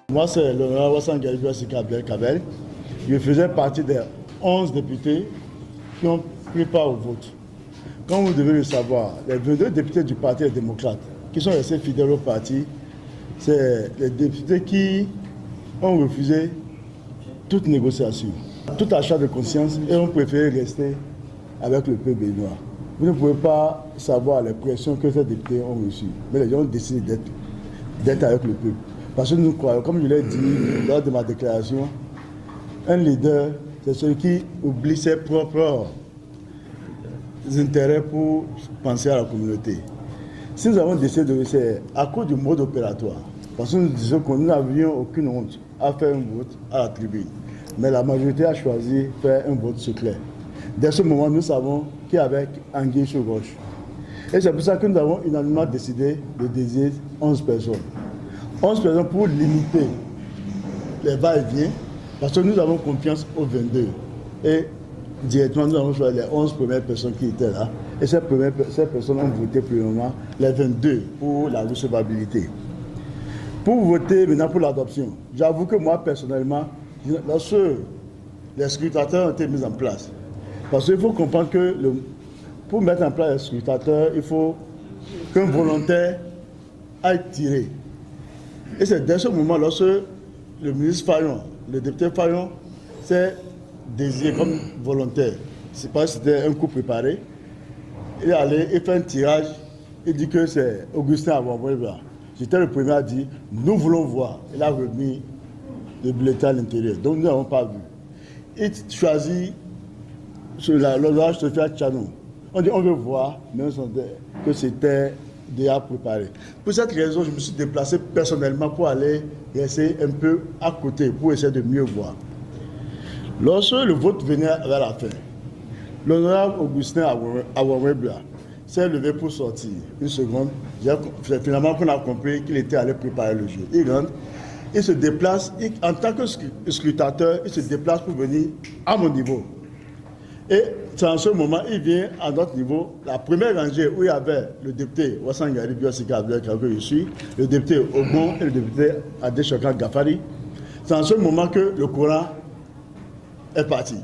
Moi, c'est l'honorable Hassan Garibia Sika Abdelkabel. Je faisais partie des 11 députés qui ont pris part au vote. Comme vous devez le savoir, les 22 députés du Parti des démocrates qui sont restés fidèles au parti, c'est les députés qui ont refusé toute négociation, tout achat de conscience et ont préféré rester avec le peuple béninois. Vous ne pouvez pas savoir les pressions que ces députés ont reçues, mais les gens ont décidé d'être avec le peuple. Parce que nous croyons, comme je l'ai dit lors de ma déclaration, un leader, c'est celui qui oublie ses propres intérêts pour penser à la communauté. Si nous avons décidé de c'est à cause du mode opératoire, parce que nous disons que nous n'avions aucune honte à faire un vote à la tribune. Mais la majorité a choisi de faire un vote secret. Dès ce moment, nous savons qu'il y avait anguille sur roche. Et c'est pour ça que nous avons unanimement décidé de désigner 11 personnes. 11 personnes pour limiter les va-et-vient, parce que nous avons confiance aux 22. Et directement, nous avons choisi les 11 premières personnes qui étaient là. Et ces personnes ont voté pour le moment les 22 pour la recevabilité. Pour voter maintenant pour l'adoption, j'avoue que moi, personnellement, lorsque les scrutateurs ont été mis en place, parce qu'il faut comprendre que pour mettre en place les scrutateurs, il faut qu'un volontaire aille tirer. Et c'est dès ce moment, lorsque le ministre Fayon, le député Fayon, s'est désigné comme volontaire. C'est pas si c'était un coup préparé. Il est allé, il fait un tirage, il dit que c'est Augustin Awamwebla. J'étais le premier à dire, nous voulons voir. Il a remis le bulletin à l'intérieur. Donc nous n'avons pas vu. Il choisit sur l'honorable Sophia Tchanou. On dit, on veut voir, mais on sentait que c'était déjà préparé. Pour cette raison, je me suis déplacé personnellement pour aller rester un peu à côté, pour essayer de mieux voir. Lorsque le vote venait vers la fin, l'honorable Augustin Awamwebla s'est levé pour sortir. Une seconde, finalement qu'on a compris qu'il était allé préparer le jeu. Il rentre, il se déplace, en tant que scrutateur, il se déplace pour venir à mon niveau. Et c'est en ce moment, il vient à notre niveau, la première rangée où il y avait le député Hassan Garibia Sika Abdelkabel que je suis, le député Ogbon et le député Adeshokan Gafari. C'est en ce moment que le courant est parti.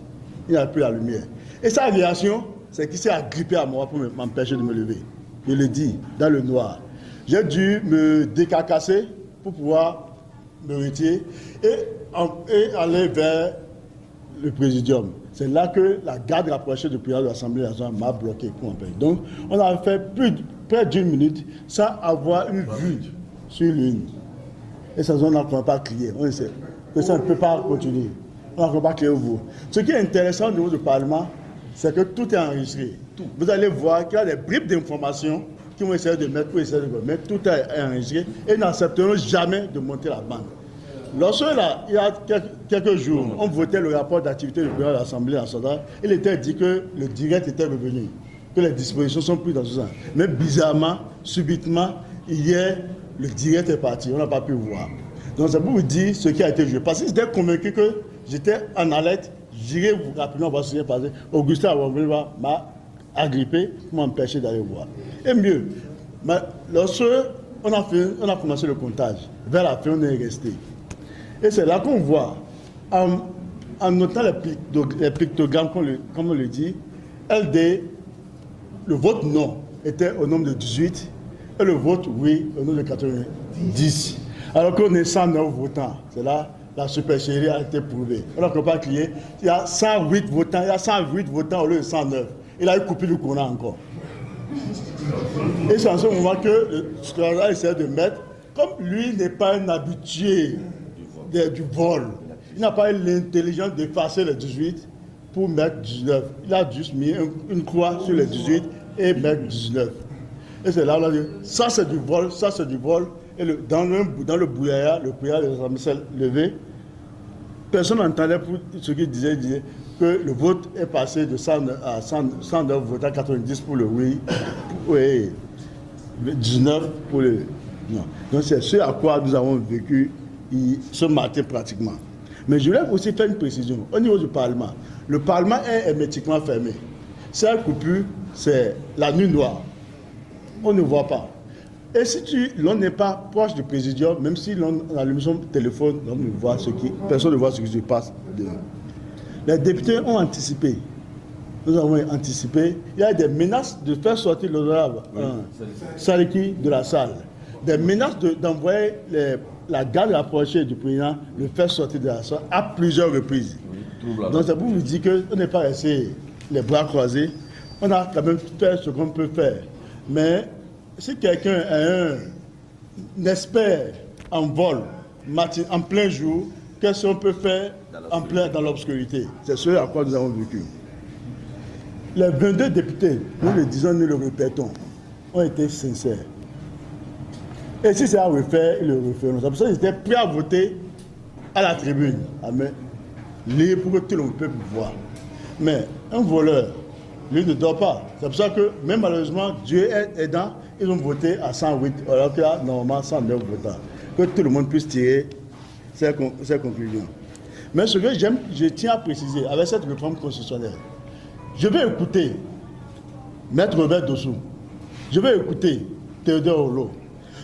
Il n'y a plus la lumière. Et sa réaction, c'est qu'il s'est agrippé à moi pour m'empêcher de me lever. Je le dis, dans le noir. J'ai dû me décarcasser pour pouvoir me retirer et aller vers le présidium. C'est là que la garde rapprochée du président de l'Assemblée nationale m'a bloqué pour m'empêcher. Donc, on a fait près d'une minute sans avoir une vue sur l'une. Et ça, on n'a pas crié. On sait que ça ne peut pas continuer. On n'a pas crié au vous. Ce qui est intéressant au niveau du Parlement, c'est que tout est enregistré. Vous allez voir qu'il y a des bribes d'informations qui vont essayer de mettre, mais tout est enregistré et nous n'accepterons jamais de monter la bande. Lorsque il y a quelques jours, on votait le rapport d'activité du président de l'Assemblée nationale, il était dit que le direct était revenu, que les dispositions sont plus dans ce sens. Mais bizarrement, subitement, hier, le direct est parti, on n'a pas pu voir. Donc c'est pour vous dire ce qui a été joué. Parce que j'étais convaincu que j'étais en alerte, j'irai vous rapidement voir ce qui est passé. Augustin Awamwebla m'a agrippé pour m'empêcher d'aller voir. Et mieux, lorsque on a commencé le comptage, vers la fin, on est resté. Et c'est là qu'on voit, en notant les pictogrammes, comme on le dit, LD, le vote non était au nombre de 18 et le vote oui au nombre de 90. Alors qu'on est 109 votants. C'est là la supercherie a été prouvée. On n'a pas crié. Il y a 108 votants, au lieu de 109. Il a coupé le courant encore. Et c'est en ce moment que le secrétaire essaie de mettre, comme lui n'est pas un habitué du vol, il n'a pas eu l'intelligence d'effacer les 18 pour mettre 19. Il a juste mis une croix sur les 18 et mettre 19. Et c'est là, on a dit, ça c'est du vol, ça c'est du vol. Et dans le brouillard, le président de l'Assemblée s'est levé. Personne n'entendait ce qu'il disait que le vote est passé de 109 votes à 90 pour le oui, et 19 pour le non. Donc c'est ce à quoi nous avons vécu ce matin pratiquement. Mais je voulais aussi faire une précision. Au niveau du Parlement, le Parlement est hermétiquement fermé. Cette coupure, c'est la nuit noire. On ne voit pas. Et si l'on n'est pas proche du présidium, même si l'on allume son téléphone, personne ne voit ce qui se passe dehors. Les députés ont anticipé. Nous avons anticipé. Il y a des menaces de faire sortir l'honorable Sariki de la salle. Des menaces d'envoyer la garde rapprochée du président, le faire sortir de la salle à plusieurs reprises. Donc c'est pour vous dire qu'on n'est pas resté les bras croisés. On a quand même fait ce qu'on peut faire. Mais si quelqu'un est un expert en vol en plein jour, qu'est-ce qu'on peut faire dans l'obscurité? C'est ce à quoi nous avons vécu. Les 22 députés, nous le disons, nous le répétons, ont été sincères. Et si c'est à refaire, ils le referont. C'est pour ça qu'ils étaient prêts à voter à la tribune, à main libre pour que tout le monde puisse voir. Mais un voleur, lui ne dort pas. C'est pour ça que, même malheureusement, Dieu est aidant, ils ont voté à 108, alors qu'il y a normalement 109 votants. Que tout le monde puisse tirer ses conclusions. Mais ce que je tiens à préciser, avec cette réforme constitutionnelle, je vais écouter Maître Robert Dossou, je vais écouter Théodore Olo,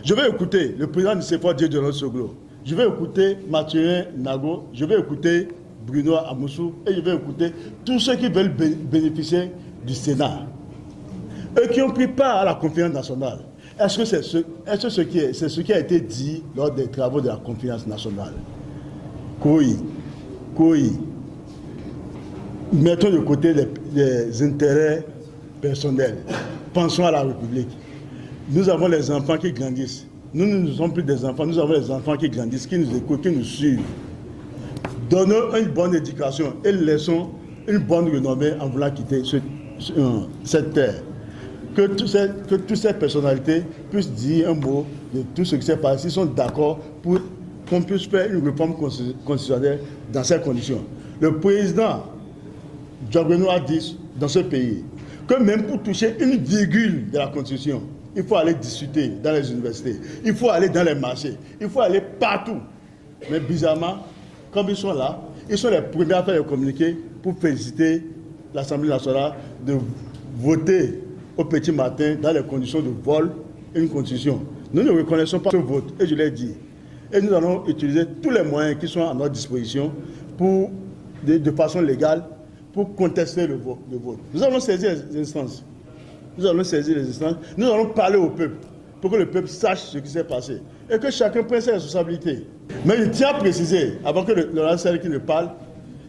je vais écouter le président du CFA Dieu Soglo, je vais écouter Mathurin Nago, je vais écouter Bruno Amoussou et je vais écouter tous ceux qui veulent bénéficier du Sénat. Eux qui ont pris part à la conférence nationale. Est-ce que c'est ce qui a été dit lors des travaux de la conférence nationale? Koui. Mettons de côté les intérêts personnels. Pensons à la République. Nous avons les enfants qui grandissent. Nous ne sommes plus des enfants, nous avons les enfants qui grandissent, qui nous écoutent, qui nous suivent. Donnons une bonne éducation et laissons une bonne renommée en voulant quitter cette terre. Que toutes ces personnalités puissent dire un mot de tout ce qui s'est passé, s'ils sont d'accord pour qu'on puisse faire une réforme constitutionnelle dans ces conditions. Le président Diogbenou a dit dans ce pays que même pour toucher une virgule de la Constitution, il faut aller discuter dans les universités, il faut aller dans les marchés, il faut aller partout. Mais bizarrement, comme ils sont là, ils sont les premiers à faire le communiqué pour féliciter l'Assemblée nationale de voter au petit matin dans les conditions de vol une constitution. Nous ne reconnaissons pas ce vote, et je l'ai dit. Et nous allons utiliser tous les moyens qui sont à notre disposition de façon légale pour contester le vote. Nous allons saisir les instances. Nous allons parler au peuple pour que le peuple sache ce qui s'est passé et que chacun prenne ses responsabilités. Mais il tient à préciser, avant que Laurent Sariki ne parle,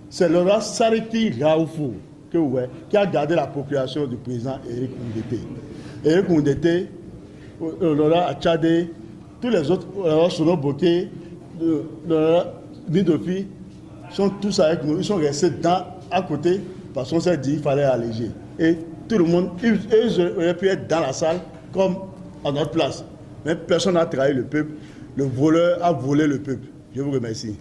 c'est Laurent Sariki Raoufou qui a gardé la procuration du président Éric Oundété. Éric Oundété, Laurent Achadé, tous les autres, Laurent Sono Boké, Laurent Midofi, sont tous avec nous. Ils sont restés à côté parce qu'on s'est dit qu'il fallait alléger. Et tout le monde, ils auraient pu être dans la salle comme à notre place. Mais personne n'a trahi le peuple. Le voleur a volé le peuple. Je vous remercie.